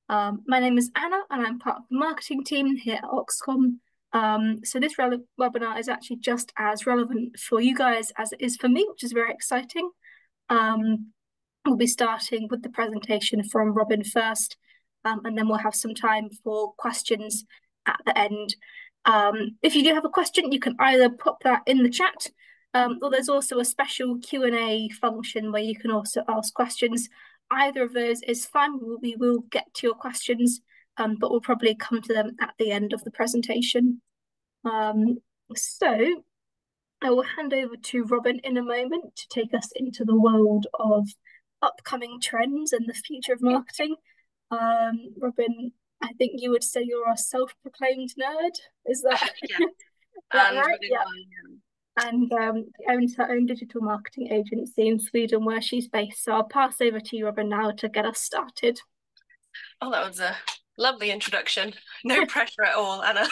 My name is Anna, and I'm part of the marketing team here at Oxcom. So this webinar is actually just as relevant for you guys as it is for me, which is very exciting. We'll be starting with the presentation from Robyn first, and then we'll have some time for questions at the end. If you do have a question, you can either pop that in the chat, or there's also a special Q&A function where you can also ask questions. Either of those is fine. We will get to your questions, but we'll probably come to them at the end of the presentation. So I will hand over to Robyn in a moment to take us into the world of upcoming trends and the future of marketing. Robyn, I think you would say you're a self-proclaimed nerd. Is that, Yeah. that And right? within Yeah. my And owns her own digital marketing agency in Sweden where she's based. So I'll pass over to you, Robyn, now to get us started. oh, that was a lovely introduction. No pressure at all, Anna.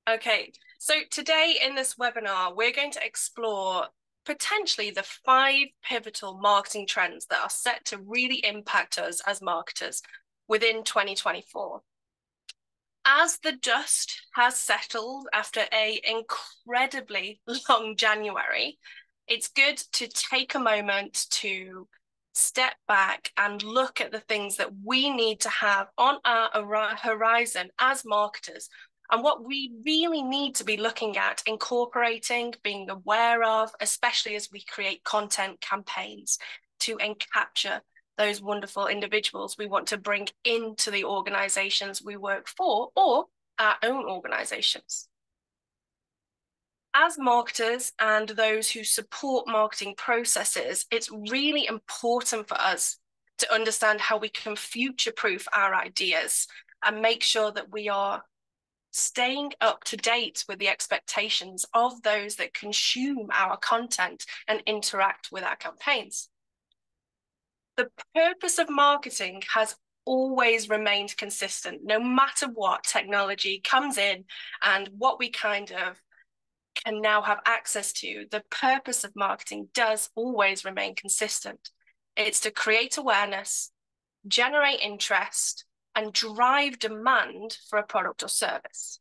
Okay, so today in this webinar, we're going to explore potentially the 5 pivotal marketing trends that are set to really impact us as marketers within 2024. As the dust has settled after an incredibly long January, it's good to take a moment to step back and look at the things that we need to have on our horizon as marketers and what we really need to be looking at, incorporating, being aware of, especially as we create content campaigns to capture those wonderful individuals we want to bring into the organizations we work for or our own organizations. As marketers and those who support marketing processes, it's really important for us to understand how we can future-proof our ideas and make sure that we are staying up to date with the expectations of those that consume our content and interact with our campaigns. The purpose of marketing has always remained consistent, no matter what technology comes in and what we kind of can now have access to. The purpose of marketing does always remain consistent. It's to create awareness, generate interest, and drive demand for a product or service.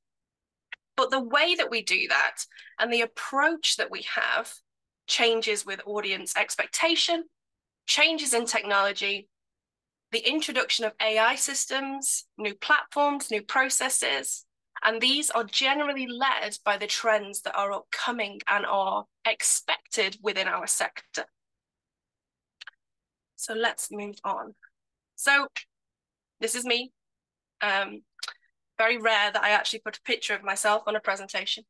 But the way that we do that and the approach that we have changes with audience expectation, changes in technology, the introduction of AI systems, new platforms, new processes, and these are generally led by the trends that are upcoming and are expected within our sector. So let's move on. So this is me. Very rare that I actually put a picture of myself on a presentation.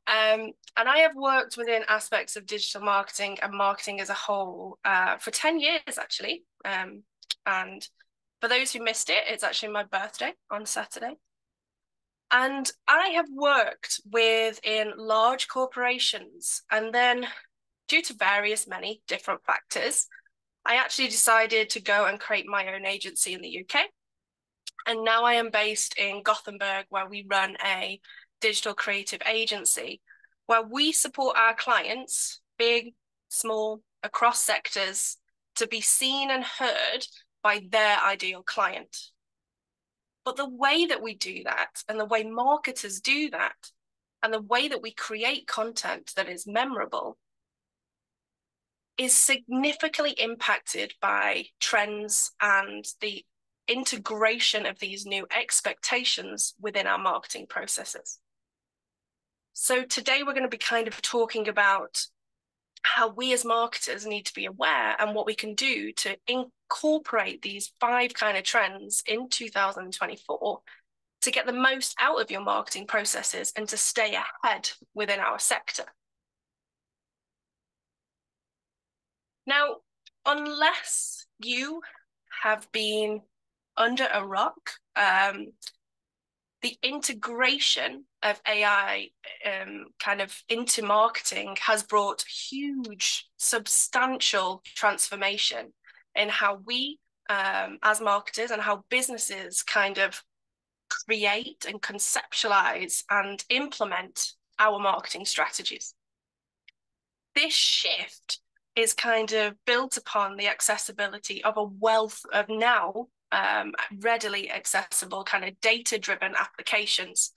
And I have worked within aspects of digital marketing and marketing as a whole for 10 years, actually. And for those who missed it, it's actually my birthday on Saturday. And I have worked within large corporations. And then due to many different factors, I actually decided to go and create my own agency in the UK. And now I am based in Gothenburg, where we run a digital creative agency, where we support our clients, big, small, across sectors, to be seen and heard by their ideal client. But the way that we do that, and the way marketers do that, and the way that we create content that is memorable is significantly impacted by trends and the integration of these new expectations within our marketing processes. So today we're going to be kind of talking about how we as marketers need to be aware and what we can do to incorporate these 5 kind of trends in 2024 to get the most out of your marketing processes and to stay ahead within our sector. Now, unless you have been under a rock, the integration of AI kind of into marketing has brought huge, substantial transformation in how we, as marketers, and how businesses kind of create and conceptualize and implement our marketing strategies. This shift is kind of built upon the accessibility of a wealth of now readily accessible kind of data-driven applications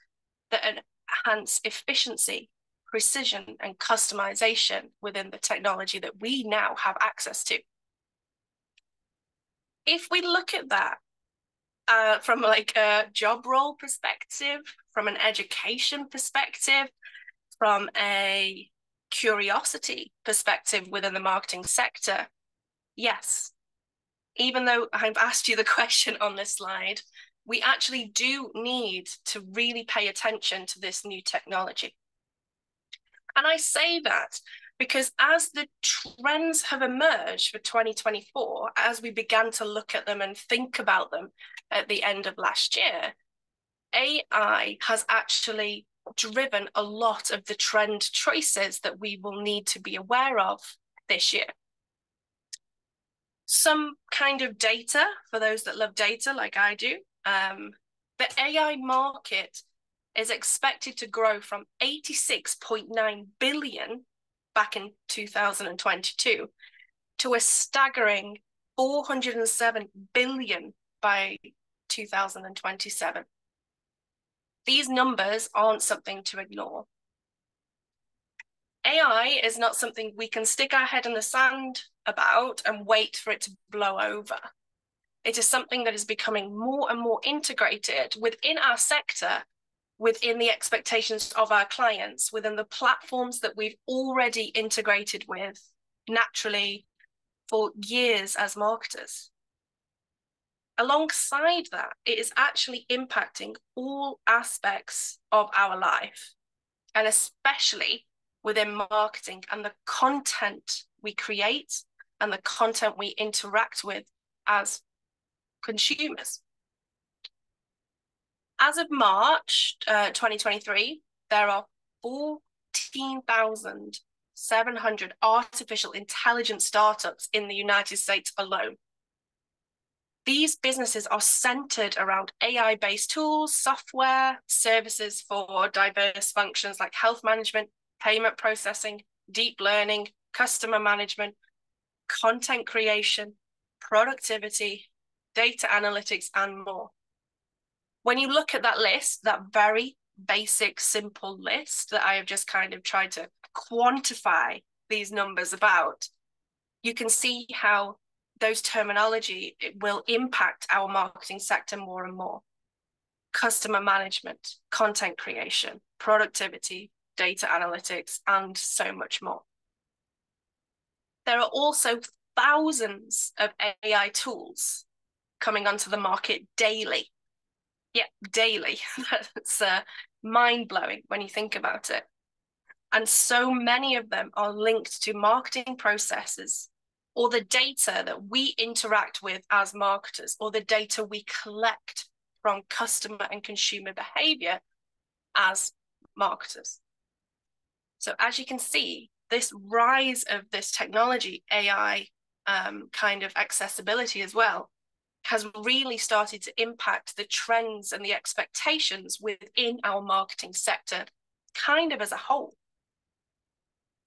that enhance efficiency, precision, and customization within the technology that we now have access to. If we look at that from like a job role perspective, from an education perspective, from a curiosity perspective within the marketing sector, yes, even though I've asked you the question on this slide, we actually do need to really pay attention to this new technology. And I say that because as the trends have emerged for 2024, as we began to look at them and think about them at the end of last year, AI has actually driven a lot of the trend choices that we will need to be aware of this year. Some kind of data, for those that love data like I do, the AI market is expected to grow from 86.9 billion back in 2022 to a staggering 407 billion by 2027. These numbers aren't something to ignore. AI is not something we can stick our head in the sand about and wait for it to blow over. It is something that is becoming more and more integrated within our sector, within the expectations of our clients, within the platforms that we've already integrated with naturally for years as marketers. Alongside that, it is actually impacting all aspects of our life, and especially within marketing and the content we create and the content we interact with as consumers. As of March 2023, there are 14,700 artificial intelligence startups in the United States alone. These businesses are centered around AI-based tools, software, services for diverse functions like health management, payment processing, deep learning, customer management, content creation, productivity, data analytics, and more. When you look at that list, that very basic, simple list that I have just kind of tried to quantify these numbers about, you can see how those terminology will impact our marketing sector more and more. Customer management, content creation, productivity, data analytics, and so much more. There are also thousands of AI tools coming onto the market daily. Yeah, daily. That's mind-blowing when you think about it. And so many of them are linked to marketing processes or the data that we interact with as marketers, or the data we collect from customer and consumer behavior as marketers. So as you can see, this rise of this technology, AI kind of accessibility as well, has really started to impact the trends and the expectations within our marketing sector, kind of as a whole.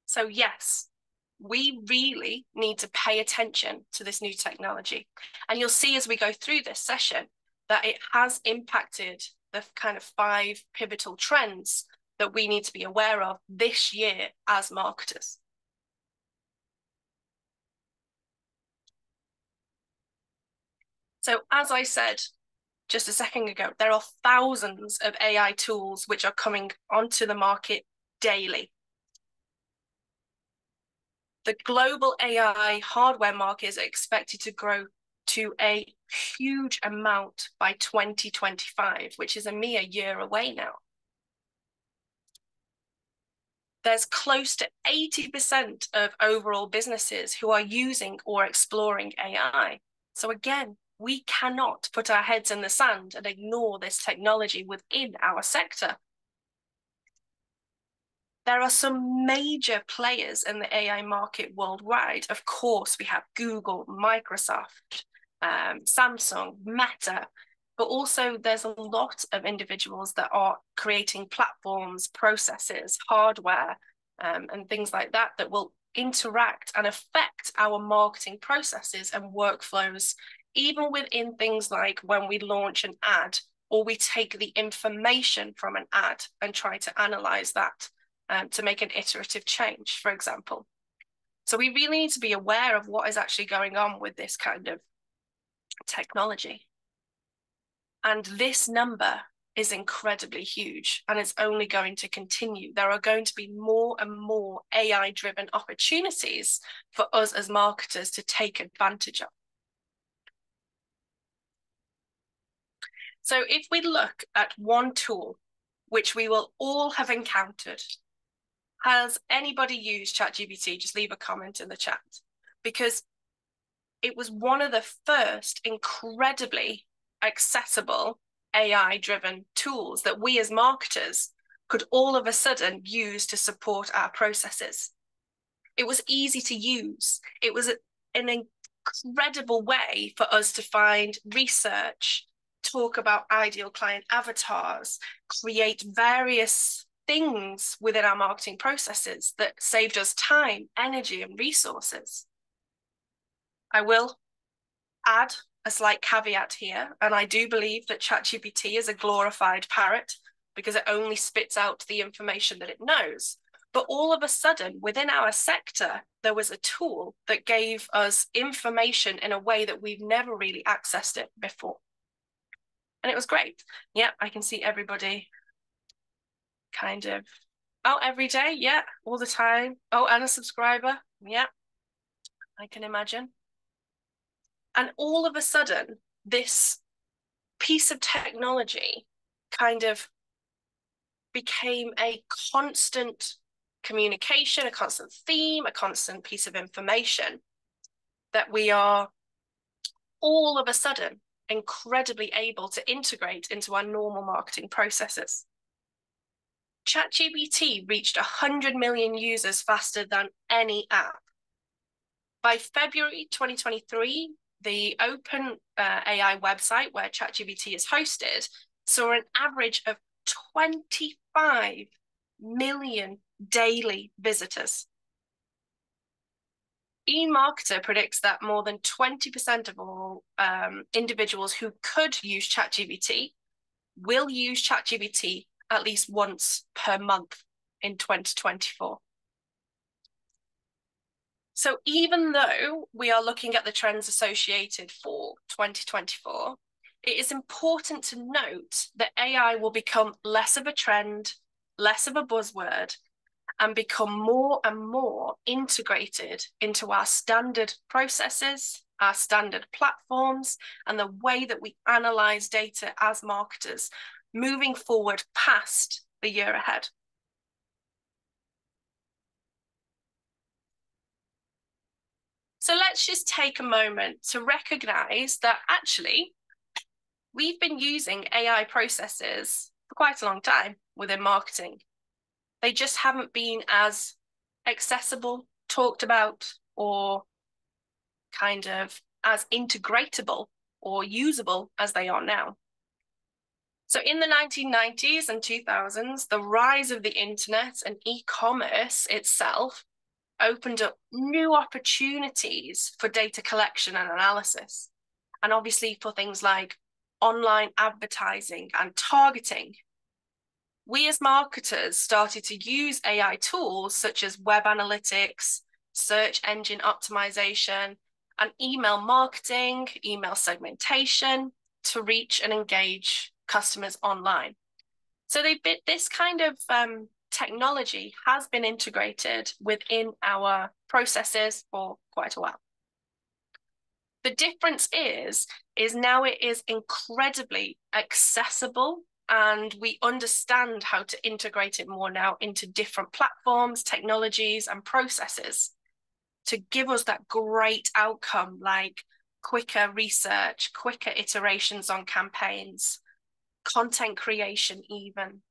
So yes, we really need to pay attention to this new technology. And you'll see as we go through this session that it has impacted the kind of 5 pivotal trends that we need to be aware of this year as marketers. So as I said just a second ago, there are thousands of AI tools which are coming onto the market daily. The global AI hardware market is expected to grow to a huge amount by 2025, which is a mere year away now. There's close to 80% of overall businesses who are using or exploring AI. So again, we cannot put our heads in the sand and ignore this technology within our sector. There are some major players in the AI market worldwide. Of course, we have Google, Microsoft, Samsung, Meta, but also there's a lot of individuals that are creating platforms, processes, hardware, and things like that that will interact and affect our marketing processes and workflows, even within things like when we launch an ad or we take the information from an ad and try to analyze that to make an iterative change, for example. So we really need to be aware of what is actually going on with this kind of technology. And this number is incredibly huge, and it's only going to continue. There are going to be more and more AI-driven opportunities for us as marketers to take advantage of. So if we look at one tool, which we will all have encountered, has anybody used ChatGPT? Just leave a comment in the chat, because it was one of the first incredibly accessible AI-driven tools that we as marketers could all of a sudden use to support our processes. It was easy to use. It was an incredible way for us to find research, talk about ideal client avatars, create various things within our marketing processes that saved us time, energy, and resources. I will add a slight caveat here, and I do believe that ChatGPT is a glorified parrot because it only spits out the information that it knows. But all of a sudden, within our sector, there was a tool that gave us information in a way that we've never really accessed it before. And it was great. Yeah, I can see everybody kind of, oh, every day, yeah, all the time. Oh, and a subscriber, yeah, I can imagine. And all of a sudden, this piece of technology kind of became a constant communication, a constant theme, a constant piece of information that we are all of a sudden incredibly able to integrate into our normal marketing processes. ChatGPT reached 100 million users faster than any app. By February 2023, the Open AI website where ChatGPT is hosted saw an average of 25 million daily visitors. eMarketer predicts that more than 20% of all individuals who could use ChatGPT will use ChatGPT at least once per month in 2024. So even though we are looking at the trends associated for 2024, it is important to note that AI will become less of a trend, less of a buzzword, and become more and more integrated into our standard processes, our standard platforms, and the way that we analyze data as marketers, moving forward past the year ahead. So let's just take a moment to recognize that actually we've been using AI processes for quite a long time within marketing. They just haven't been as accessible, talked about, or kind of as integratable or usable as they are now. So in the 1990s and 2000s, the rise of the internet and e-commerce itself opened up new opportunities for data collection and analysis. And obviously for things like online advertising and targeting. We as marketers started to use AI tools such as web analytics, search engine optimization, and email marketing, email segmentation to reach and engage customers online. So this kind of technology has been integrated within our processes for quite a while. The difference is now it is incredibly accessible, and we understand how to integrate it more now into different platforms, technologies, and processes to give us that great outcome, like quicker research, quicker iterations on campaigns, content creation even,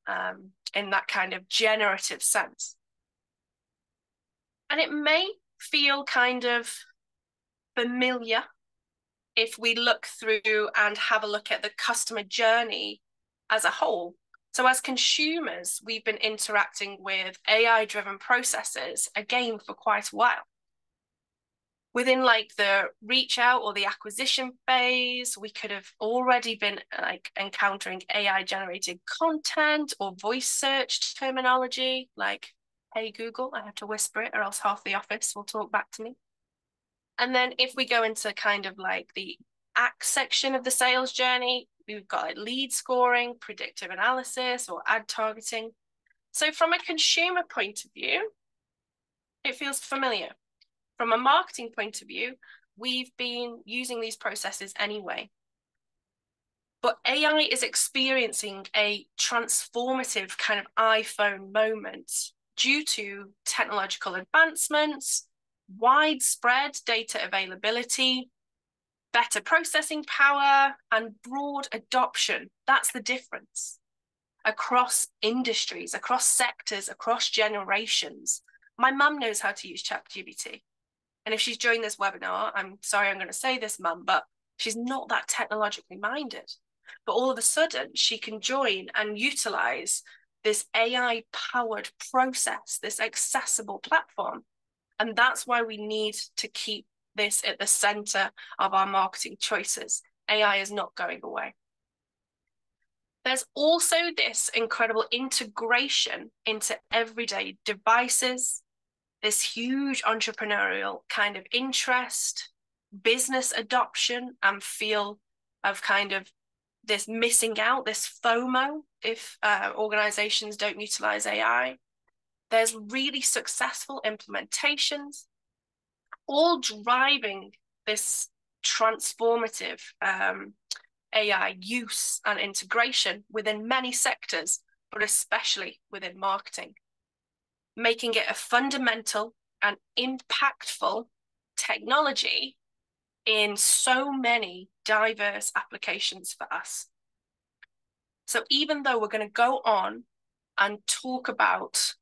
in that kind of generative sense. And it may feel kind of familiar if we look through and have a look at the customer journey as a whole. So as consumers, we've been interacting with AI-driven processes, again, for quite a while. Within like the reach out or the acquisition phase, we could have already been like encountering AI-generated content or voice search terminology, like, hey, Google, I have to whisper it or else half the office will talk back to me. And then if we go into kind of like the act section of the sales journey, we've got like lead scoring, predictive analysis, or ad targeting. So from a consumer point of view, it feels familiar. From a marketing point of view, we've been using these processes anyway. But AI is experiencing a transformative kind of iPhone moment due to technological advancements, widespread data availability, better processing power, and broad adoption. That's the difference across industries, across sectors, across generations. My mum knows how to use ChatGPT. And if she's joined this webinar, I'm sorry I'm going to say this, Mum, but she's not that technologically minded. But all of a sudden, she can join and utilize this AI-powered process, this accessible platform. And that's why we need to keep this at the center of our marketing choices. AI is not going away. There's also this incredible integration into everyday devices, this huge entrepreneurial kind of interest, business adoption, and feel of kind of this missing out, this FOMO, if organizations don't utilize AI. There's really successful implementations, all driving this transformative AI use and integration within many sectors, but especially within marketing, making it a fundamental and impactful technology in so many diverse applications for us. So even though we're going to go on and talk about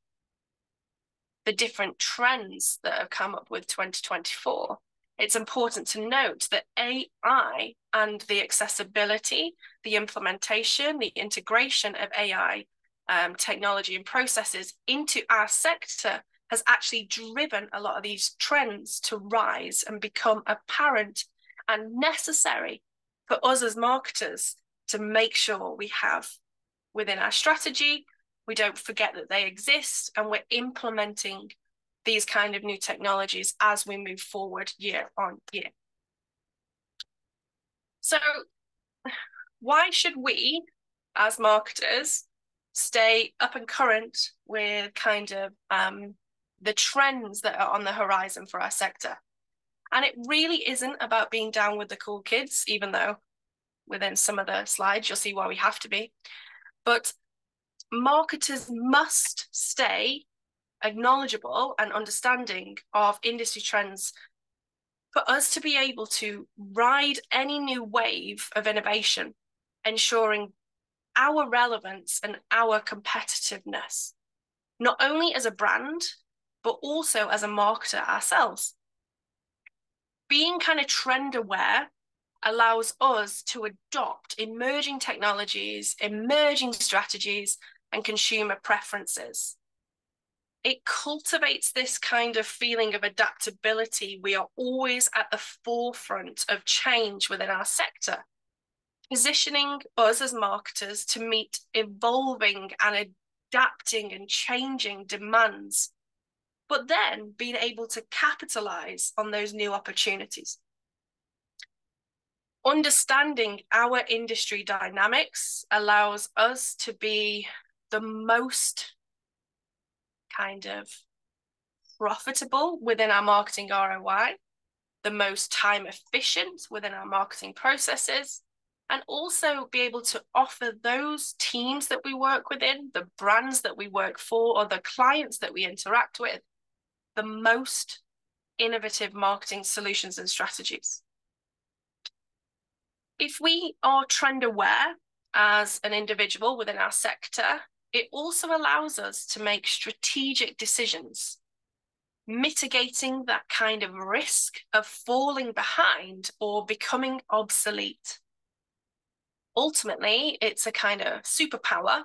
the different trends that have come up with 2024, it's important to note that AI and the accessibility, the implementation, the integration of AI technology and processes into our sector has actually driven a lot of these trends to rise and become apparent and necessary for us as marketers to make sure we have within our strategy, we don't forget that they exist, and we're implementing these kind of new technologies as we move forward year on year. So why should we, as marketers, stay up and current with kind of the trends that are on the horizon for our sector? And it really isn't about being down with the cool kids, even though within some of the slides, you'll see why we have to be. But marketers must stay knowledgeable and understanding of industry trends for us to be able to ride any new wave of innovation, ensuring our relevance and our competitiveness, not only as a brand, but also as a marketer ourselves. Being kind of trend aware allows us to adopt emerging technologies, emerging strategies, and consumer preferences. It cultivates this kind of feeling of adaptability. We are always at the forefront of change within our sector, positioning us as marketers to meet evolving and adapting and changing demands, but then being able to capitalize on those new opportunities. Understanding our industry dynamics allows us to be the most kind of profitable within our marketing ROI, the most time efficient within our marketing processes, and also be able to offer those teams that we work within, the brands that we work for, or the clients that we interact with, the most innovative marketing solutions and strategies. If we are trend aware as an individual within our sector, it also allows us to make strategic decisions, mitigating that kind of risk of falling behind or becoming obsolete. Ultimately, it's a kind of superpower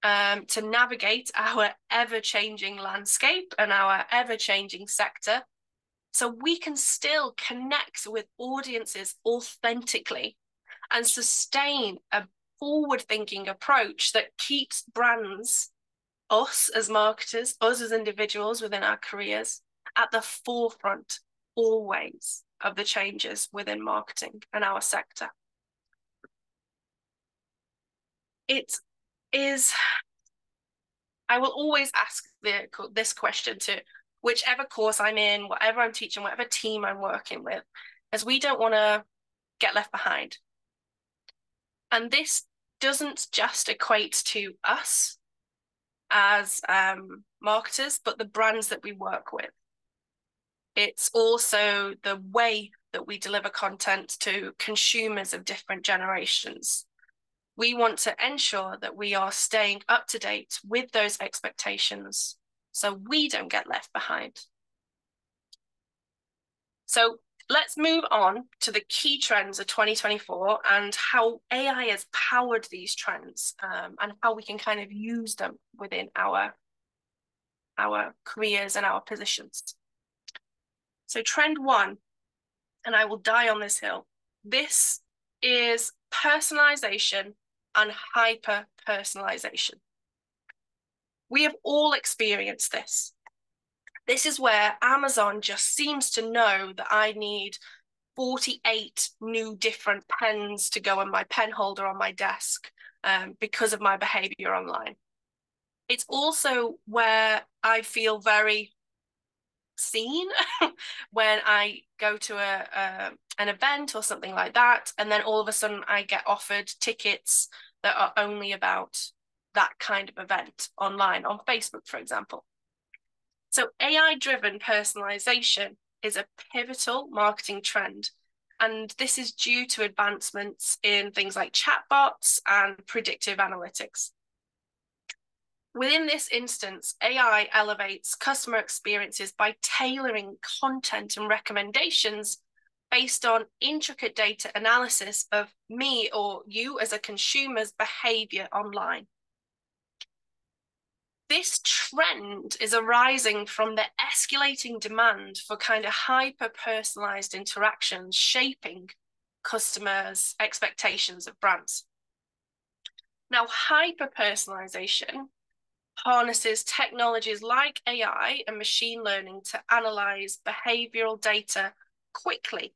to navigate our ever-changing landscape and our ever-changing sector, so we can still connect with audiences authentically and sustain a forward-thinking approach that keeps brands, us as marketers, us as individuals within our careers, at the forefront always of the changes within marketing and our sector. It is, I will always ask this question to whichever course I'm in, whatever I'm teaching, whatever team I'm working with, as we don't want to get left behind. And this doesn't just equate to us as marketers, but the brands that we work with. It's also the way that we deliver content to consumers of different generations. We want to ensure that we are staying up to date with those expectations so we don't get left behind. So let's move on to the key trends of 2024 and how AI has powered these trends, and how we can kind of use them within our careers and our positions. So trend one, and I will die on this hill, this is personalization and hyper-personalization. We have all experienced this. This is where Amazon just seems to know that I need 48 new different pens to go in my pen holder on my desk because of my behavior online. It's also where I feel very seen when I go to an event or something like that, and then all of a sudden I get offered tickets that are only about that kind of event online on Facebook, for example. So AI-driven personalization is a pivotal marketing trend, and this is due to advancements in things like chatbots and predictive analytics. Within this instance, AI elevates customer experiences by tailoring content and recommendations based on intricate data analysis of me or you as a consumer's behavior online. This trend is arising from the escalating demand for kind of hyper-personalized interactions shaping customers' expectations of brands. Now, hyper-personalization harnesses technologies like AI and machine learning to analyze behavioral data quickly.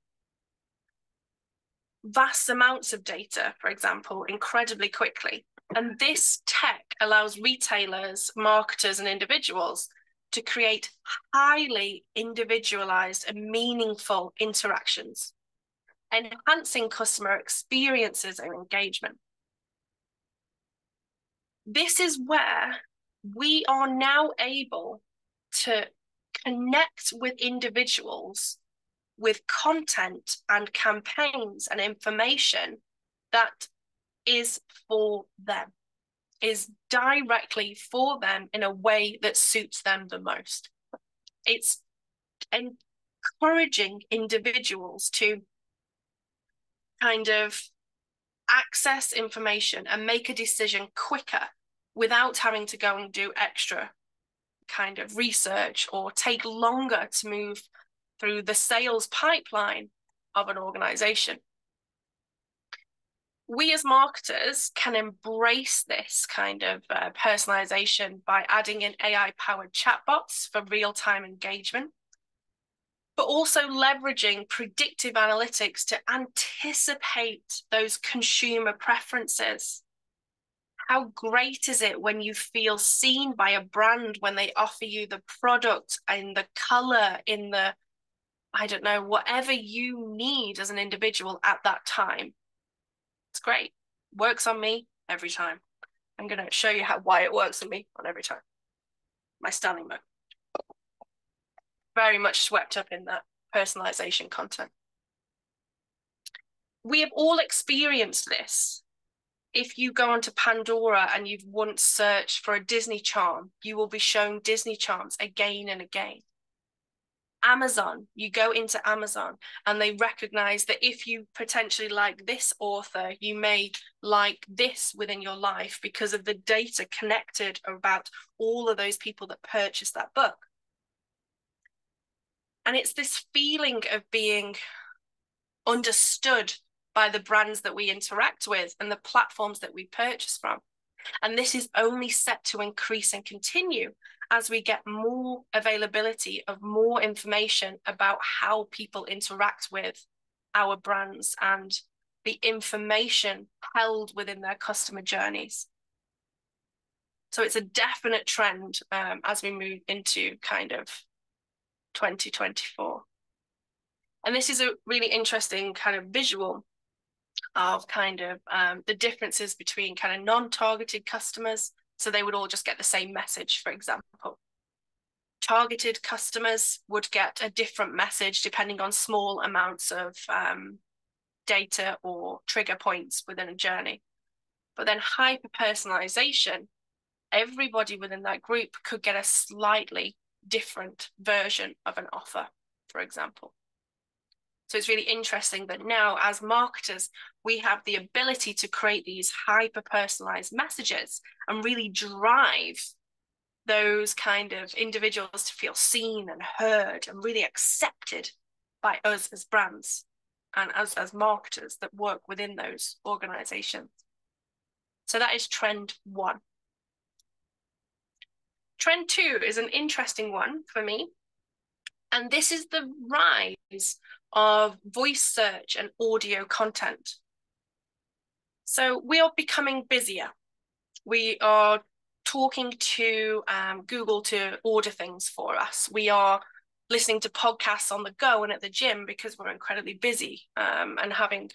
Vast amounts of data, for example, incredibly quickly. And this tech allows retailers, marketers, and individuals to create highly individualized and meaningful interactions, enhancing customer experiences and engagement. This is where we are now able to connect with individuals with content and campaigns and information that is for them, is directly for them in a way that suits them the most. It's encouraging individuals to kind of access information and make a decision quicker without having to go and do extra kind of research or take longer to move through the sales pipeline of an organization. We as marketers can embrace this kind of personalization by adding in AI-powered chatbots for real-time engagement, but also leveraging predictive analytics to anticipate those consumer preferences. How great is it when you feel seen by a brand when they offer you the product in the color, in the, I don't know, whatever you need as an individual at that time. It's great. Works on me every time. I'm going to show you why it works on me on every time. My standing mode. Very much swept up in that personalization content. We have all experienced this. If you go onto Pandora and you've once searched for a Disney charm, you will be shown Disney charms again and again. Amazon, you go into Amazon and they recognize that if you potentially like this author, you may like this within your life because of the data connected about all of those people that purchased that book. And it's this feeling of being understood by the brands that we interact with and the platforms that we purchase from. And this is only set to increase and continue as we get more availability of more information about how people interact with our brands and the information held within their customer journeys. So it's a definite trend as we move into kind of 2024. And this is a really interesting kind of visual of kind of the differences between kind of non-targeted customers. So they would all just get the same message, for example. Targeted customers would get a different message depending on small amounts of data or trigger points within a journey. But then hyper-personalisation, everybody within that group could get a slightly different version of an offer, for example. So it's really interesting that now as marketers, we have the ability to create these hyper-personalized messages and really drive those kind of individuals to feel seen and heard and really accepted by us as brands and us as marketers that work within those organizations. So that is trend one. Trend two is an interesting one for me. And this is the rise of voice search and audio content. So we are becoming busier. We are talking to Google to order things for us. We are listening to podcasts on the go and at the gym because we're incredibly busy and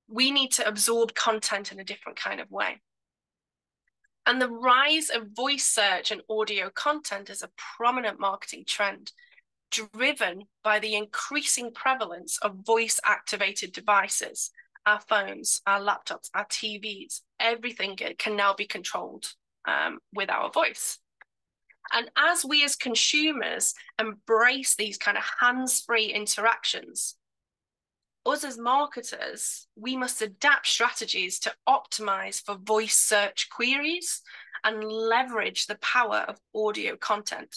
we need to absorb content in a different kind of way. And the rise of voice search and audio content is a prominent marketing trend driven by the increasing prevalence of voice-activated devices. Our phones, our laptops, our TVs, everything can now be controlled with our voice. And as we as consumers embrace these kind of hands-free interactions, us as marketers, we must adapt strategies to optimize for voice search queries and leverage the power of audio content.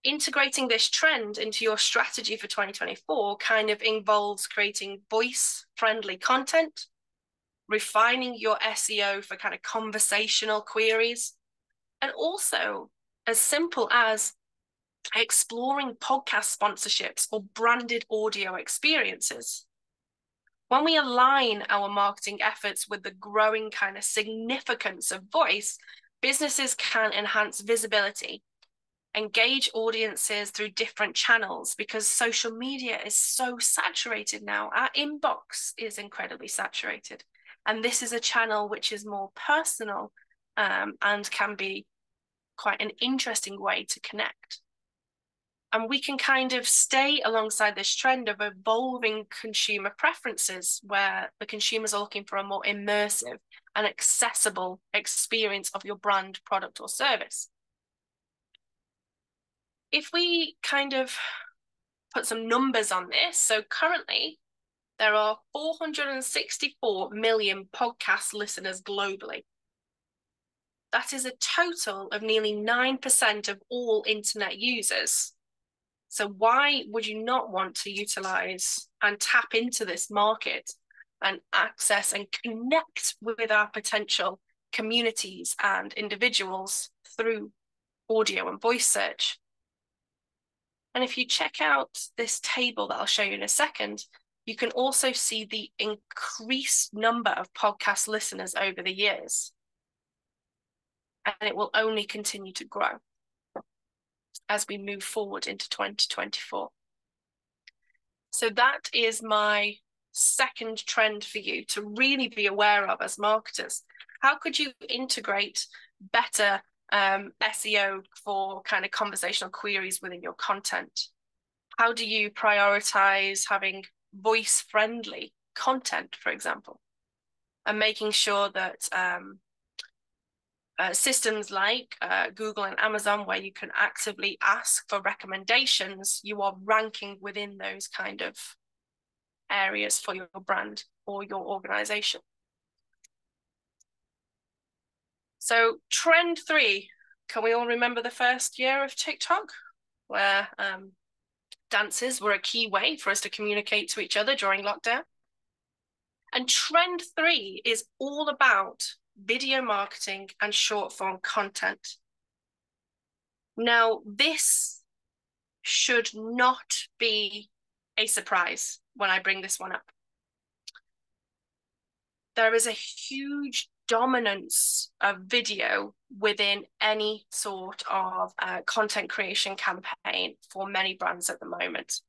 Integrating this trend into your strategy for 2024 kind of involves creating voice-friendly content, refining your SEO for kind of conversational queries, and also as simple as exploring podcast sponsorships or branded audio experiences. When we align our marketing efforts with the growing kind of significance of voice, businesses can enhance visibility, engage audiences through different channels because social media is so saturated now. Our inbox is incredibly saturated. And this is a channel which is more personal and can be quite an interesting way to connect. And we can kind of stay alongside this trend of evolving consumer preferences where the consumers are looking for a more immersive and accessible experience of your brand, product, or service. If we kind of put some numbers on this, so currently there are 464 million podcast listeners globally. That is a total of nearly 9% of all internet users. So why would you not want to utilize and tap into this market and access and connect with our potential communities and individuals through audio and voice search? And if you check out this table that I'll show you in a second, you can also see the increased number of podcast listeners over the years. And it will only continue to grow as we move forward into 2024. So that is my second trend for you to really be aware of as marketers. How could you integrate better SEO for kind of conversational queries within your content? How do you prioritize having voice-friendly content, for example, and making sure that systems like Google and Amazon, where you can actively ask for recommendations, you are ranking within those kind of areas for your brand or your organization. So trend 3, can we all remember the first year of TikTok, where dances were a key way for us to communicate to each other during lockdown? And trend 3 is all about video marketing and short form content. Now, this should not be a surprise when I bring this one up. There is a huge dominance of video within any sort of content creation campaign for many brands at the moment.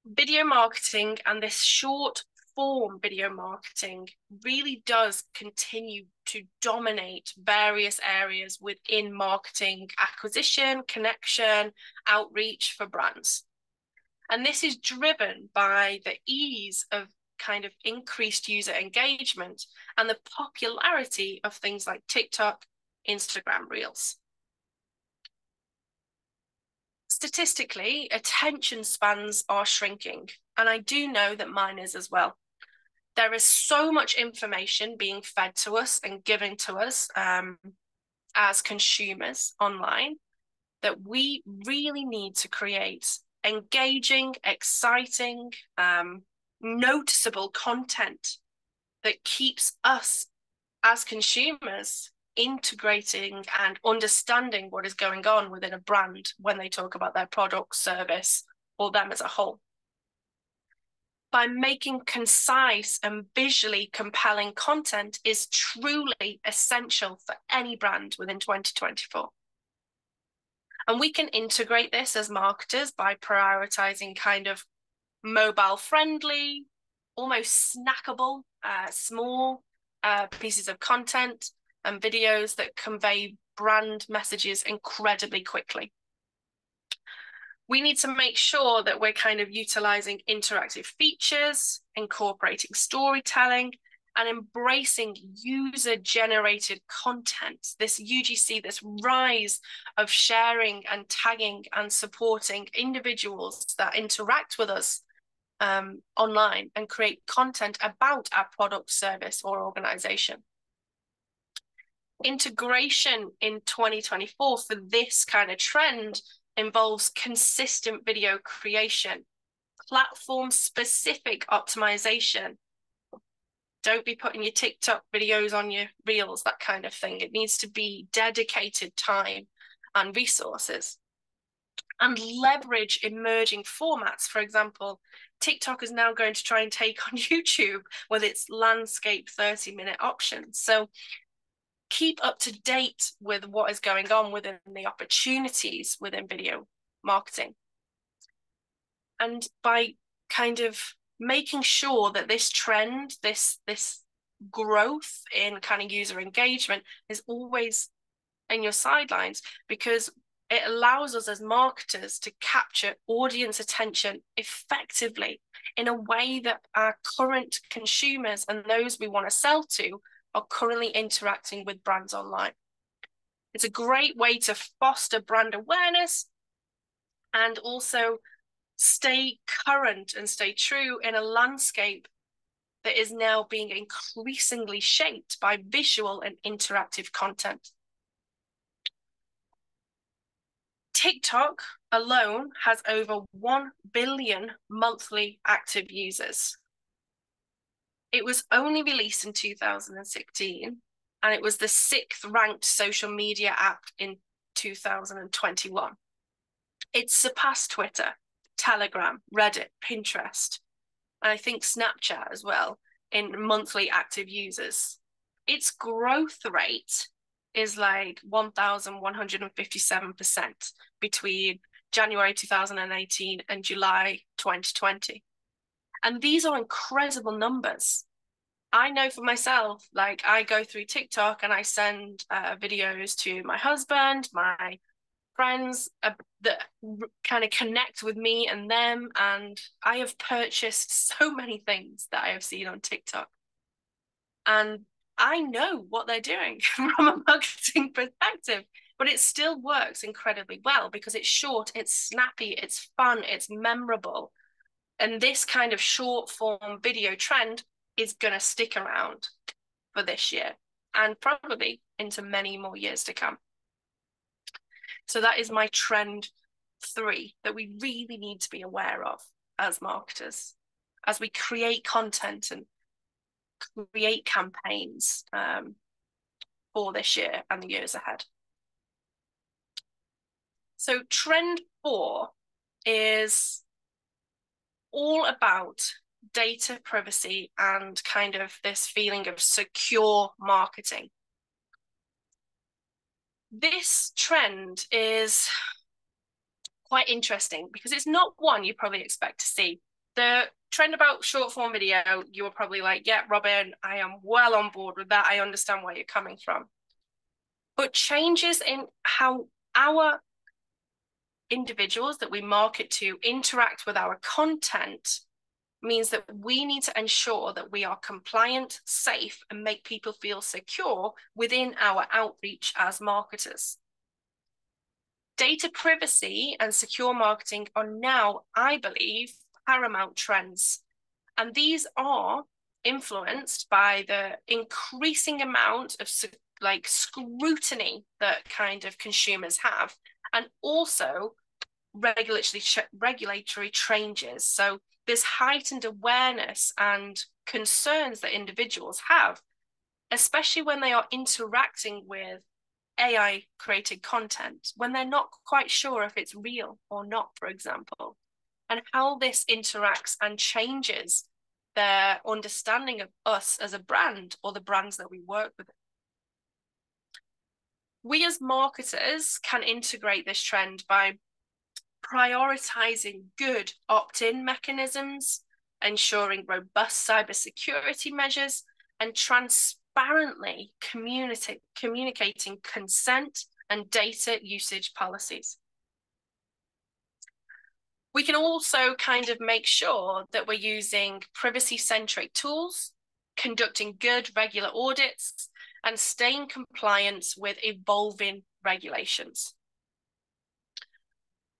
Video marketing and this short form video marketing really does continue to dominate various areas within marketing acquisition, connection, outreach for brands. And this is driven by the ease of kind of increased user engagement and the popularity of things like TikTok, Instagram Reels. Statistically, attention spans are shrinking, and I do know that mine is as well. There is so much information being fed to us and given to us as consumers online that we really need to create engaging, exciting, noticeable content that keeps us as consumers integrating and understanding what is going on within a brand when they talk about their product, service, or them as a whole. By making concise and visually compelling content is truly essential for any brand within 2024. And we can integrate this as marketers by prioritizing kind of mobile friendly, almost snackable, small pieces of content and videos that convey brand messages incredibly quickly. We need to make sure that we're kind of utilizing interactive features, incorporating storytelling, and embracing user-generated content. This UGC, this rise of sharing and tagging and supporting individuals that interact with us online and create content about our product, service, or organization. Integration in 2024 for this kind of trend involves consistent video creation, platform-specific optimization. Don't be putting your TikTok videos on your Reels, that kind of thing. It needs to be dedicated time and resources. And leverage emerging formats. For example, TikTok is now going to try and take on YouTube with its landscape 30-minute options. So keep up to date with what is going on within the opportunities within video marketing. And by kind of making sure that this trend, this growth in kind of user engagement is always in your sidelines, because it allows us as marketers to capture audience attention effectively in a way that our current consumers and those we want to sell to are currently interacting with brands online. It's a great way to foster brand awareness and also stay current and stay true in a landscape that is now being increasingly shaped by visual and interactive content. TikTok alone has over 1 billion monthly active users. It was only released in 2016, and it was the 6th ranked social media app in 2021. It surpassed Twitter, Telegram, Reddit, Pinterest, and I think Snapchat as well in monthly active users. Its growth rate is like 1,157% between January 2018 and July 2020. And these are incredible numbers. I know for myself, like I go through TikTok and I send videos to my husband, my friends that kind of connect with me and them. And I have purchased so many things that I have seen on TikTok. And I know what they're doing from a marketing perspective, but it still works incredibly well because it's short, it's snappy, it's fun, it's memorable. And this kind of short form video trend is going to stick around for this year and probably into many more years to come. So that is my trend 3 that we really need to be aware of as marketers, as we create content and create campaigns for this year and the years ahead. So trend 4 is all about data privacy and kind of this feeling of secure marketing. This trend is quite interesting because it's not one you probably expect to see. The trend about short form video, you were probably like, yeah, Robyn, I am well on board with that. I understand where you're coming from. But changes in how our individuals that we market to interact with our content means that we need to ensure that we are compliant, safe, and make people feel secure within our outreach as marketers. Data privacy and secure marketing are now, I believe, paramount trends. And these are influenced by the increasing amount of scrutiny that kind of consumers have, and also regulatory changes. So this heightened awareness and concerns that individuals have, especially when they are interacting with AI created content, when they're not quite sure if it's real or not, for example, and how this interacts and changes their understanding of us as a brand or the brands that we work with. We as marketers can integrate this trend by prioritizing good opt-in mechanisms, ensuring robust cybersecurity measures, and transparently communicating consent and data usage policies. We can also kind of make sure that we're using privacy-centric tools, conducting good regular audits, and staying compliant with evolving regulations.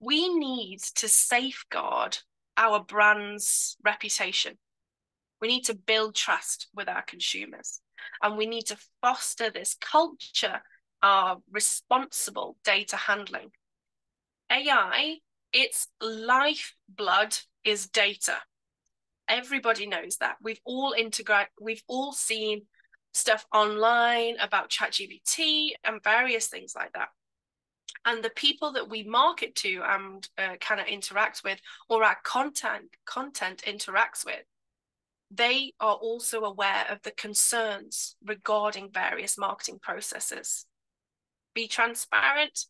We need to safeguard our brand's reputation. We need to build trust with our consumers, and we need to foster this culture of responsible data handling. AI, its lifeblood is data. Everybody knows that. We've all seen stuff online about ChatGPT and various things like that. And the people that we market to and kind of interact with, or our content interacts with, they are also aware of the concerns regarding various marketing processes. Be transparent,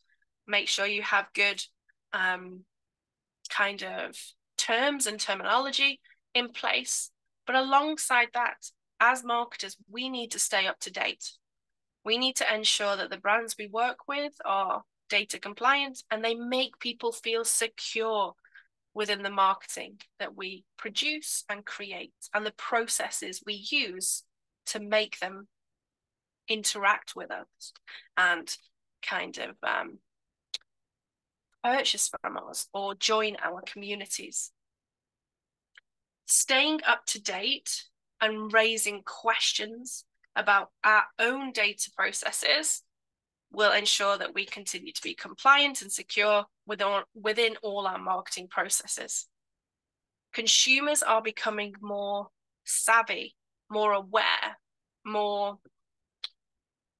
make sure you have good kind of terms and terminology in place. But alongside that, as marketers, we need to stay up to date. We need to ensure that the brands we work with are data compliant and they make people feel secure within the marketing that we produce and create and the processes we use to make them interact with us and kind of purchase from us or join our communities. Staying up to date and raising questions about our own data processes will ensure that we continue to be compliant and secure within all our marketing processes. Consumers are becoming more savvy, more aware, more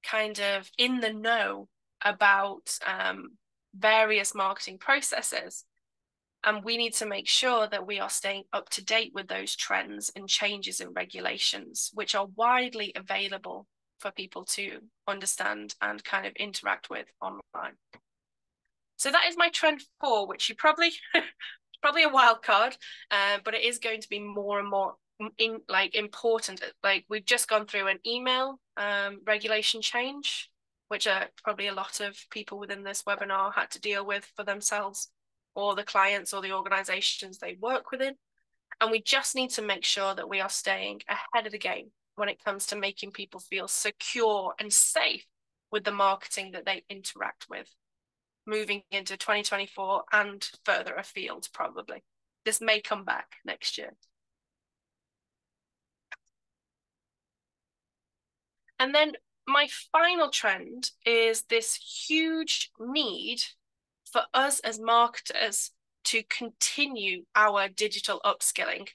kind of in the know about various marketing processes. And we need to make sure that we are staying up to date with those trends and changes in regulations, which are widely available for people to understand and kind of interact with online. So that is my trend 4, which you probably a wild card, but it is going to be more and more important. Like we've just gone through an email regulation change, which probably a lot of people within this webinar had to deal with for themselves or the clients or the organizations they work within. And we just need to make sure that we are staying ahead of the game when it comes to making people feel secure and safe with the marketing that they interact with, moving into 2024 and further afield, probably. This may come back next year. And then my final trend is this huge need for us as marketers to continue our digital upskilling.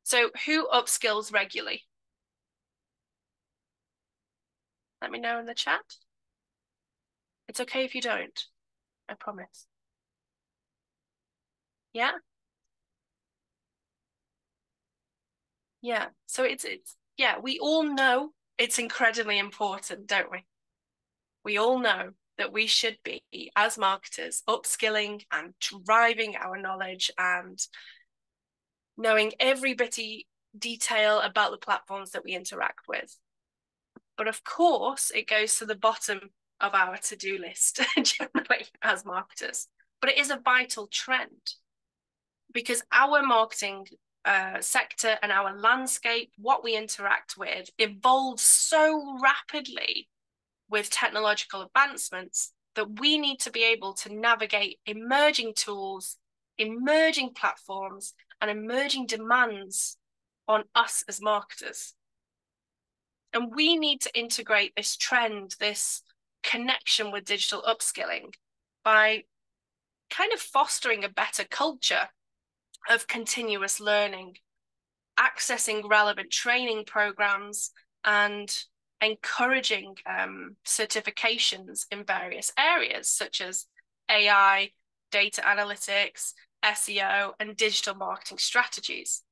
So who upskills regularly? Let me know in the chat. It's okay if you don't, I promise. Yeah? Yeah. So it's yeah, we all know it's incredibly important, don't we? We all know that we should be, as marketers, upskilling and driving our knowledge and knowing every bitty detail about the platforms that we interact with. But of course, it goes to the bottom of our to-do list generally as marketers. But it is a vital trend because our marketing sector and our landscape, what we interact with, evolves so rapidly with technological advancements that we need to be able to navigate emerging tools, emerging platforms, and emerging demands on us as marketers. And we need to integrate this trend, this connection with digital upskilling by kind of fostering a better culture of continuous learning, accessing relevant training programs, and encouraging certifications in various areas such as AI, data analytics, SEO, and digital marketing strategies.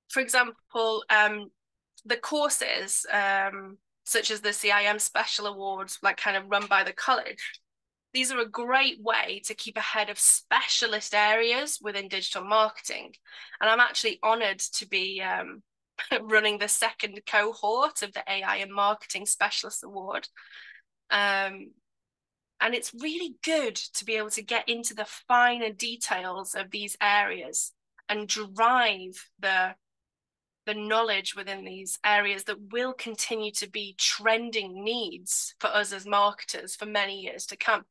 For example, the courses such as the CIM Special Awards, like kind of run by the college, these are a great way to keep ahead of specialist areas within digital marketing. And I'm actually honoured to be running the second cohort of the AI and Marketing Specialist Award. And it's really good to be able to get into the finer details of these areas and drive the knowledge within these areas that will continue to be trending needs for us as marketers for many years to come.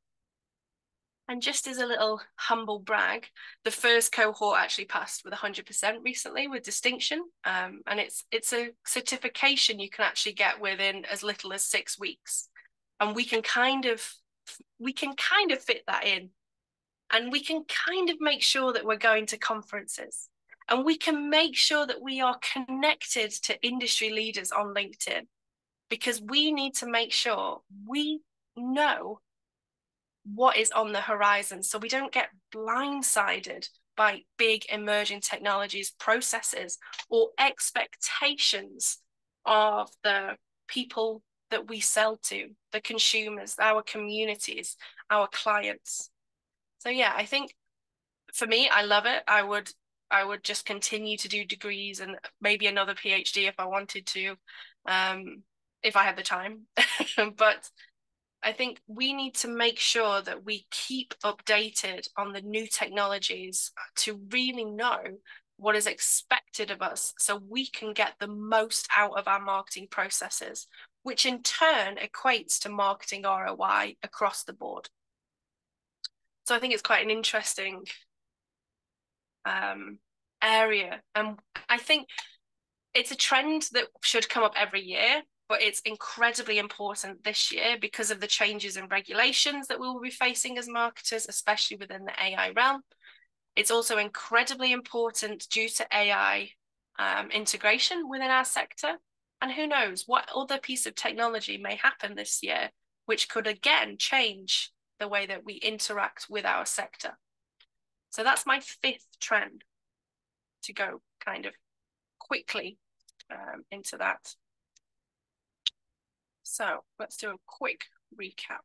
And just as a little humble brag, the first cohort actually passed with 100% recently with distinction. And it's a certification you can actually get within as little as 6 weeks. And we can kind of fit that in. And we can kind of make sure that we're going to conferences. And we can make sure that we are connected to industry leaders on LinkedIn, because we need to make sure we know what is on the horizon so we don't get blindsided by big emerging technologies, processes, or expectations of the people that we sell to, the consumers, our communities, our clients. So yeah, I think for me, I love it. I would just continue to do degrees and maybe another PhD if I wanted to, if I had the time. But I think we need to make sure that we keep updated on the new technologies to really know what is expected of us so we can get the most out of our marketing processes, which in turn equates to marketing ROI across the board. So I think it's quite an interesting area. And I think it's a trend that should come up every year, but it's incredibly important this year because of the changes in regulations that we will be facing as marketers, especially within the AI realm. It's also incredibly important due to AI integration within our sector. And who knows what other piece of technology may happen this year, which could again change the way that we interact with our sector. So that's my 5th trend, to go kind of quickly into that. So let's do a quick recap.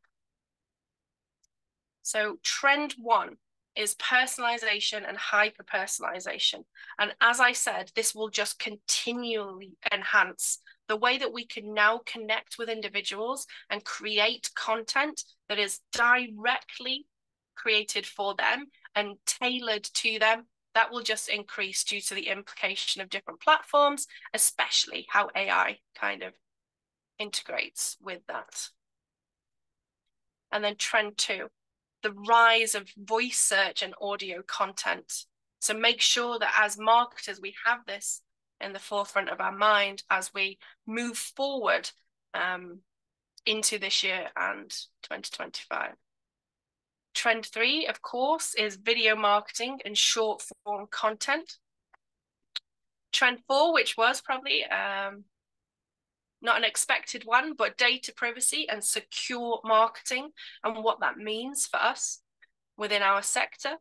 So trend 1 is personalization and hyper-personalization. And as I said, this will just continually enhance the way that we can now connect with individuals and create content that is directly created for them and tailored to them That will just increase due to the implication of different platforms, especially how AI kind of integrates with that. And then trend 2, the rise of voice search and audio content. So make sure that as marketers, we have this in the forefront of our mind as we move forward into this year and 2025. Trend 3, of course, is video marketing and short form content. Trend 4, which was probably not an expected one, but data privacy and secure marketing and what that means for us within our sector.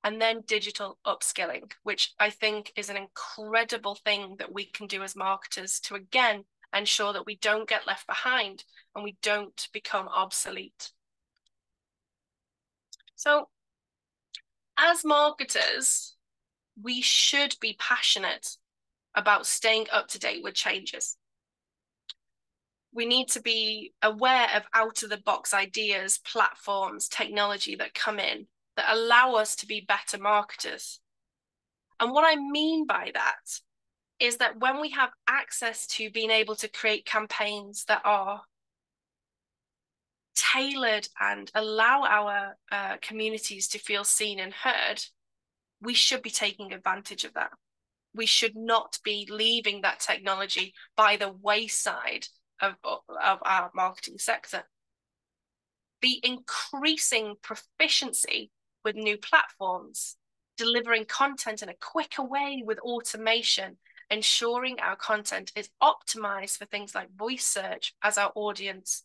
And then digital upskilling, which I think is an incredible thing that we can do as marketers to, again, ensure that we don't get left behind and we don't become obsolete. So as marketers, we should be passionate about staying up to date with changes. We need to be aware of out-of-the-box ideas, platforms, technology that come in that allow us to be better marketers. And what I mean by that is that when we have access to being able to create campaigns that are tailored and allow our communities to feel seen and heard, we should be taking advantage of that. We should not be leaving that technology by the wayside of our marketing sector. The increasing proficiency with new platforms, delivering content in a quicker way with automation, ensuring our content is optimized for things like voice search as our audience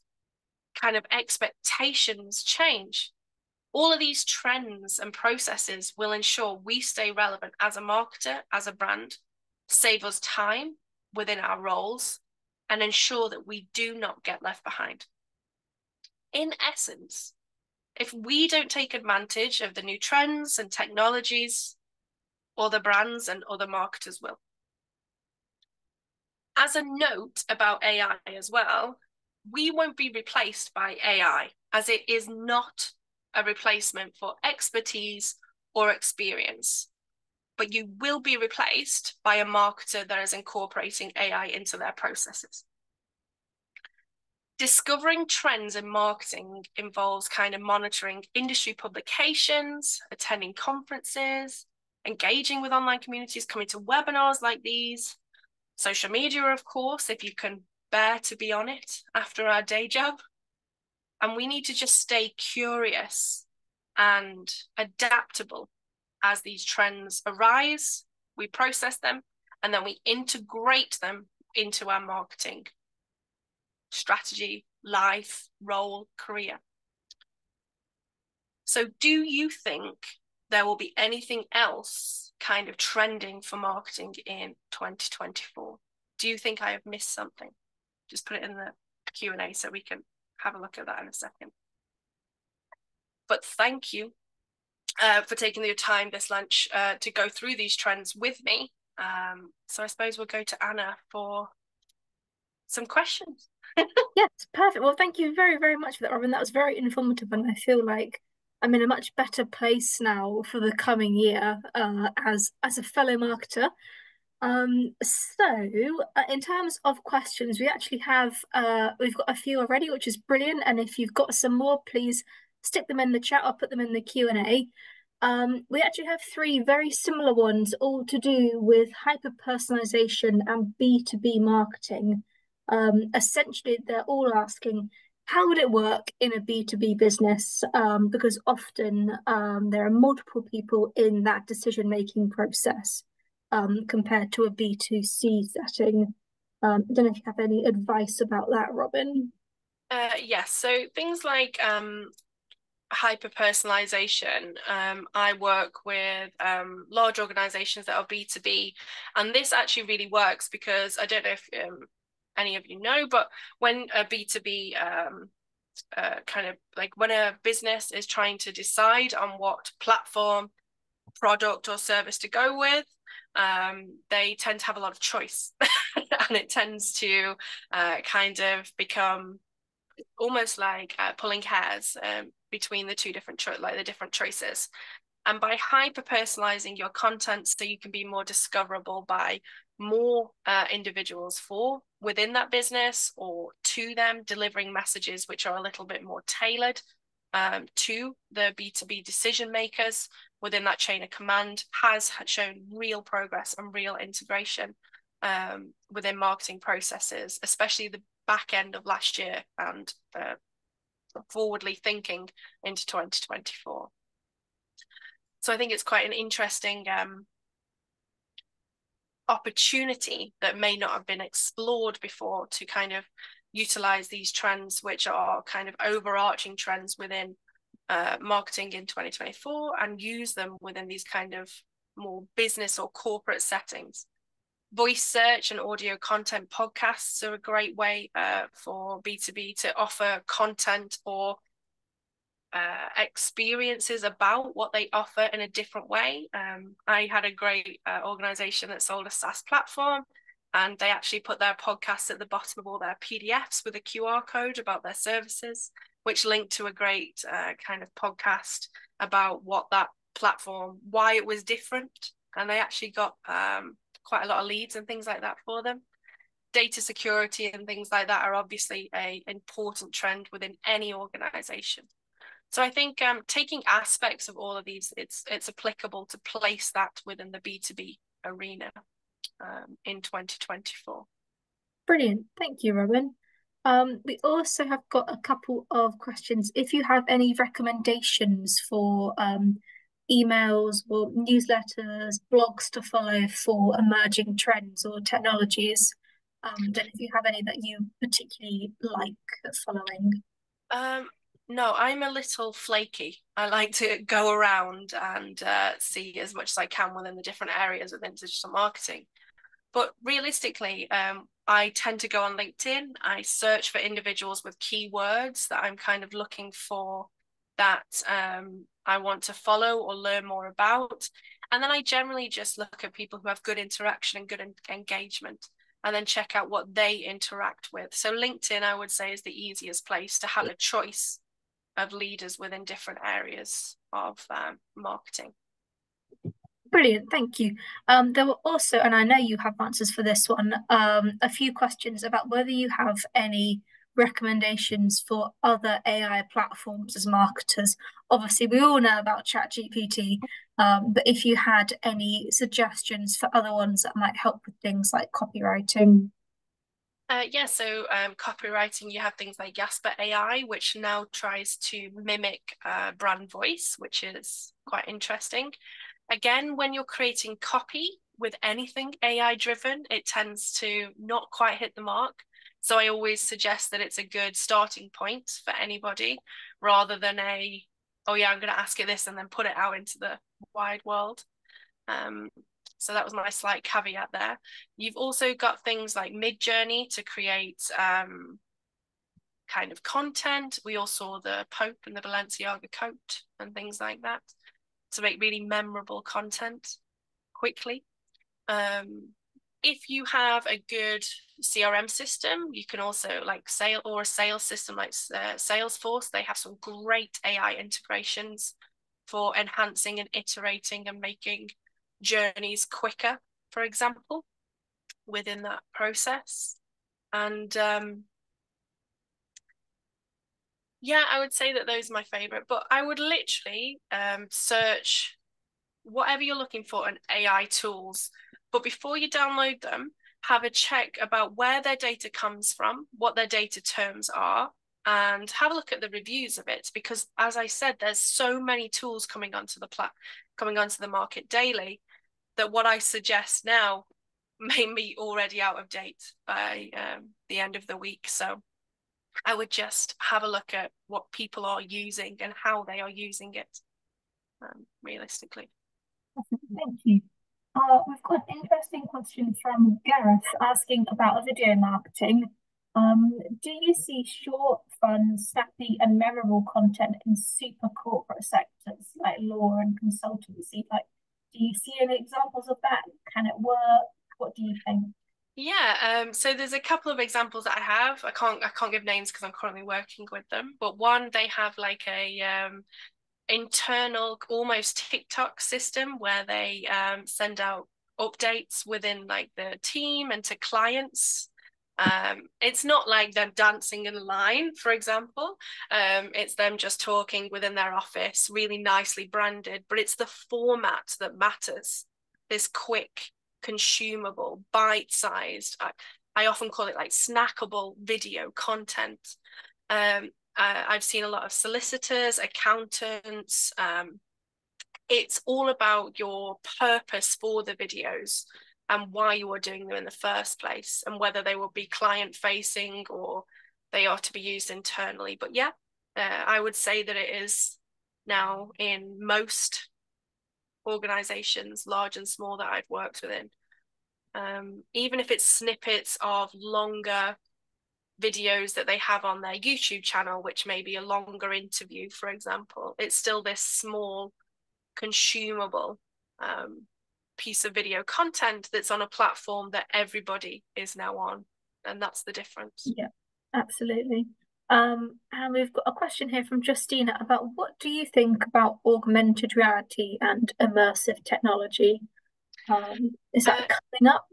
kind of expectations change. All of these trends and processes will ensure we stay relevant as a marketer, as a brand, save us time within our roles, and ensure that we do not get left behind. In essence, if we don't take advantage of the new trends and technologies, other brands and other marketers will. As a note about AI as well, we won't be replaced by AI, as it is not a replacement for expertise or experience, but you will be replaced by a marketer that is incorporating AI into their processes. Discovering trends in marketing involves kind of monitoring industry publications, attending conferences, engaging with online communities, coming to webinars like these, social media, of course, if you can bear to be on it after our day job. And we need to just stay curious and adaptable as these trends arise. We process them and then we integrate them into our marketing strategy, life, role, career. So do you think there will be anything else kind of trending for marketing in 2024? Do you think I have missed something? Just put it in the Q&A so we can have a look at that in a second. But thank you for taking your time this lunch to go through these trends with me. So I suppose we'll go to Anna for some questions. Yes, perfect. Well, thank you very, very much for that, Robyn. That was very informative, and I feel like I'm in a much better place now for the coming year as a fellow marketer. In terms of questions, we actually have we've got a few already, which is brilliant. And if you've got some more, please stick them in the chat. I'll put them in the Q&A. We actually have 3 very similar ones, all to do with hyper-personalisation and B2B marketing. Essentially, they're all asking, how would it work in a B2B business? Because often there are multiple people in that decision-making process compared to a B2C setting. I don't know if you have any advice about that, Robyn. Yes, so things like hyper-personalisation. I work with large organisations that are B2B, and this actually really works because I don't know if any of you know, but when a B2B kind of like when a business is trying to decide on what platform, product or service to go with, they tend to have a lot of choice and it tends to kind of become almost like pulling hairs between the two different different choices. And by hyper-personalizing your content so you can be more discoverable by more individuals for within that business or to them, delivering messages which are a little bit more tailored to the B2B decision makers within that chain of command, has shown real progress and real integration within marketing processes, especially the back end of last year and forwardly thinking into 2024. So I think it's quite an interesting opportunity that may not have been explored before to kind of utilize these trends, which are kind of overarching trends within marketing in 2024, and use them within these kind of more business or corporate settings. Voice search and audio content podcasts are a great way for B2B to offer content or experiences about what they offer in a different way. I had a great organization that sold a SaaS platform, and they actually put their podcasts at the bottom of all their PDFs with a QR code about their services, which linked to a great kind of podcast about what that platform, why it was different. And they actually got quite a lot of leads and things like that for them. Data security and things like that are obviously an important trend within any organization. So I think taking aspects of all of these, it's applicable to place that within the B2B arena in 2024. Brilliant. Thank you, Robyn. We also have got a couple of questions. If you have any recommendations for emails or newsletters, blogs to follow for emerging trends or technologies, don't know if you have any that you particularly like following. No, I'm a little flaky. I like to go around and see as much as I can within the different areas within digital marketing. But realistically, I tend to go on LinkedIn. I search for individuals with keywords that I'm kind of looking for, that I want to follow or learn more about. And then I generally just look at people who have good interaction and good engagement, and then check out what they interact with. So LinkedIn, I would say, is the easiest place to have a choice of leaders within different areas of marketing. Brilliant, thank you. There were also, and I know you have answers for this one, a few questions about whether you have any recommendations for other AI platforms as marketers. Obviously, we all know about ChatGPT, but if you had any suggestions for other ones that might help with things like copywriting. So copywriting, you have things like Jasper AI, which now tries to mimic brand voice, which is quite interesting. Again, when you're creating copy with anything AI driven, it tends to not quite hit the mark. So I always suggest that it's a good starting point for anybody, rather than oh yeah, I'm going to ask it this and then put it out into the wide world. So that was my slight caveat there. You've also got things like Midjourney to create kind of content. We all saw the Pope and the Balenciaga coat and things like that to make really memorable content quickly. If you have a good CRM system, you can also a sales system like Salesforce. They have some great AI integrations for enhancing and iterating and making journeys quicker, for example, within that process. And I would say that those are my favorite, but I would literally search whatever you're looking for in AI tools. But before you download them, have a check about where their data comes from, what their data terms are, and have a look at the reviews of it. Because as I said, there's so many tools coming onto the market daily, that what I suggest now may be already out of date by the end of the week. So I would just have a look at what people are using and how they are using it realistically. Thank you. We've got an interesting question from Gareth asking about video marketing. Do you see short, fun, snappy, and memorable content in super corporate sectors like law and consultancy? Do you see any examples of that? Can it work? What do you think? So there's a couple of examples that I have. I can't give names because I'm currently working with them. But one, they have like a internal, almost TikTok system where they send out updates within like the team and to clients. It's not like them dancing in line, for example. It's them just talking within their office, really nicely branded, but it's the format that matters. This quick, consumable, bite-sized, I often call it like snackable video content. I've seen a lot of solicitors, accountants. It's all about your purpose for the videos and why you are doing them in the first place, and whether they will be client facing or they are to be used internally. But yeah, I would say that it is now in most organizations, large and small, that I've worked within. Even if it's snippets of longer videos that they have on their YouTube channel, which may be a longer interview, for example, it's still this small, consumable piece of video content that's on a platform that everybody is now on. And that's the difference. Yeah, absolutely. And we've got a question here from Justina about what do you think about augmented reality and immersive technology? Is that coming up?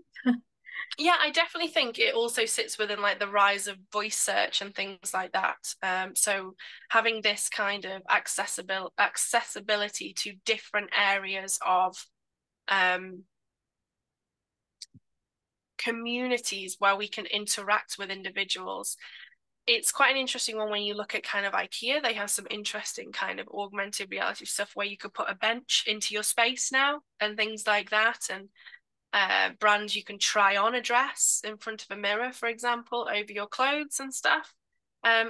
Yeah, I definitely think it also sits within like the rise of voice search and things like that. So having this kind of accessibility to different areas of communities where we can interact with individuals. It's quite an interesting one when you look at kind of IKEA. They have some interesting kind of augmented reality stuff where you could put a bench into your space now and things like that. And brands you can try on a dress in front of a mirror, for example, over your clothes and stuff.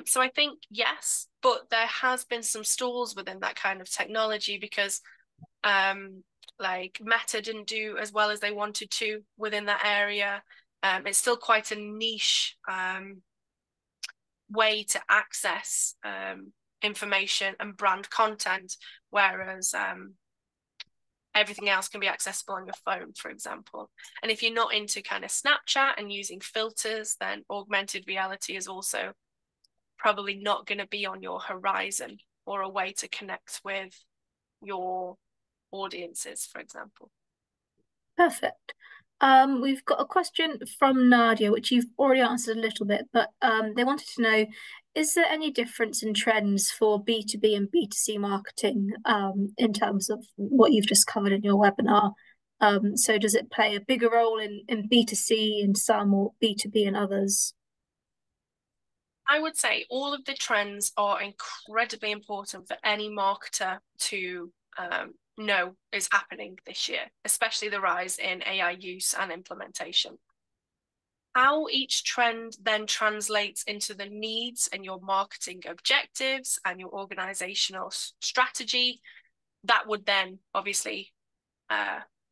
So I think yes, but there has been some stalls within that kind of technology because like Meta didn't do as well as they wanted to within that area. It's still quite a niche way to access information and brand content, whereas everything else can be accessible on your phone, for example. And if you're not into kind of Snapchat and using filters, then augmented reality is also probably not going to be on your horizon or a way to connect with your audiences, for example. Perfect. We've got a question from Nadia, which you've already answered a little bit, but they wanted to know, is there any difference in trends for B2B and B2C marketing in terms of what you've just covered in your webinar? So does it play a bigger role in B2C in some or B2B in others? I would say all of the trends are incredibly important for any marketer to know is happening this year, especially the rise in AI use and implementation. How each trend then translates into the needs and your marketing objectives and your organizational strategy, that would then obviously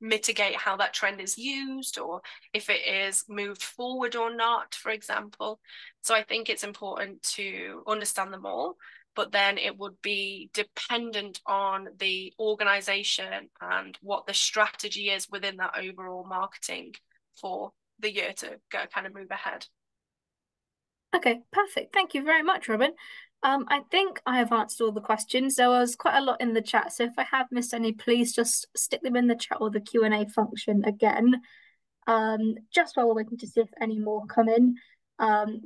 mitigate how that trend is used or if it is moved forward or not, for example. So I think it's important to understand them all, but then it would be dependent on the organization and what the strategy is within that overall marketing for the year to go kind of move ahead. Okay, perfect. Thank you very much, Robyn. I think I have answered all the questions. There was quite a lot in the chat, so if I have missed any, please just stick them in the chat or the Q&A function again. Just while we're waiting to see if any more come in,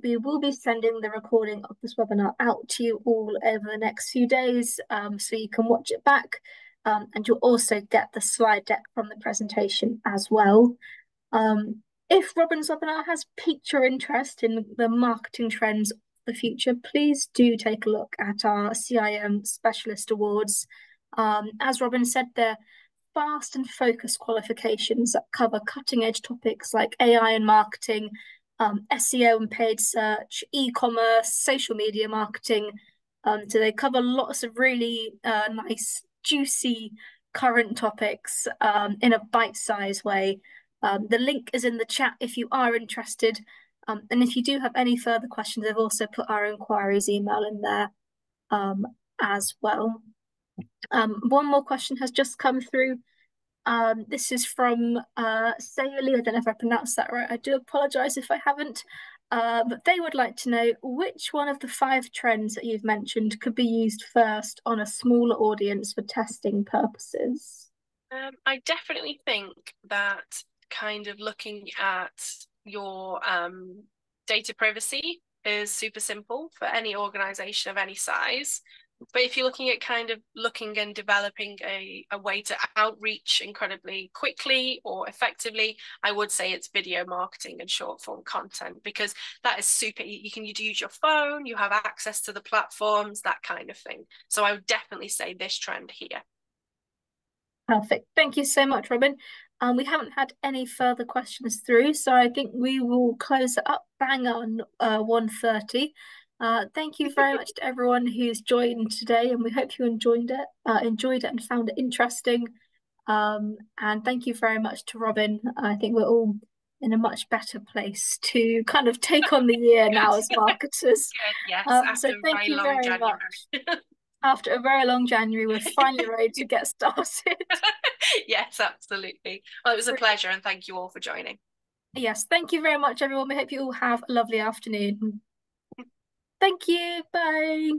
we will be sending the recording of this webinar out to you all over the next few days, so you can watch it back, and you'll also get the slide deck from the presentation as well. If Robyn's webinar has piqued your interest in the marketing trends of the future, please do take a look at our CIM Specialist Awards. As Robyn said, they're fast and focused qualifications that cover cutting edge topics like AI and marketing, SEO and paid search, e-commerce, social media marketing. So they cover lots of really nice, juicy current topics in a bite-sized way. The link is in the chat if you are interested. And if you do have any further questions, I've also put our inquiries email in there as well. One more question has just come through. This is from Sayoli. I don't know if I pronounced that right. I do apologize if I haven't. But they would like to know which one of the five trends that you've mentioned could be used first on a smaller audience for testing purposes. I definitely think that kind of looking at your data privacy is super simple for any organization of any size. But if you're looking at kind of looking and developing a way to outreach incredibly quickly or effectively, I would say it's video marketing and short form content, because that is super. You can use your phone, you have access to the platforms, that kind of thing. So I would definitely say this trend here. Perfect. Thank you so much, Robyn. We haven't had any further questions through, so I think we will close it up bang on 1:30. Thank you very much to everyone who's joined today, and we hope you enjoyed it and found it interesting. And thank you very much to Robyn. I think we're all in a much better place to kind of take on the year now as marketers. Good, yes, So after a thank very you long very January. much. After a very long January, we're finally ready to get started. Yes, absolutely. Well, it was a pleasure, and thank you all for joining. Yes, thank you very much, everyone. We hope you all have a lovely afternoon. Thank you. Bye.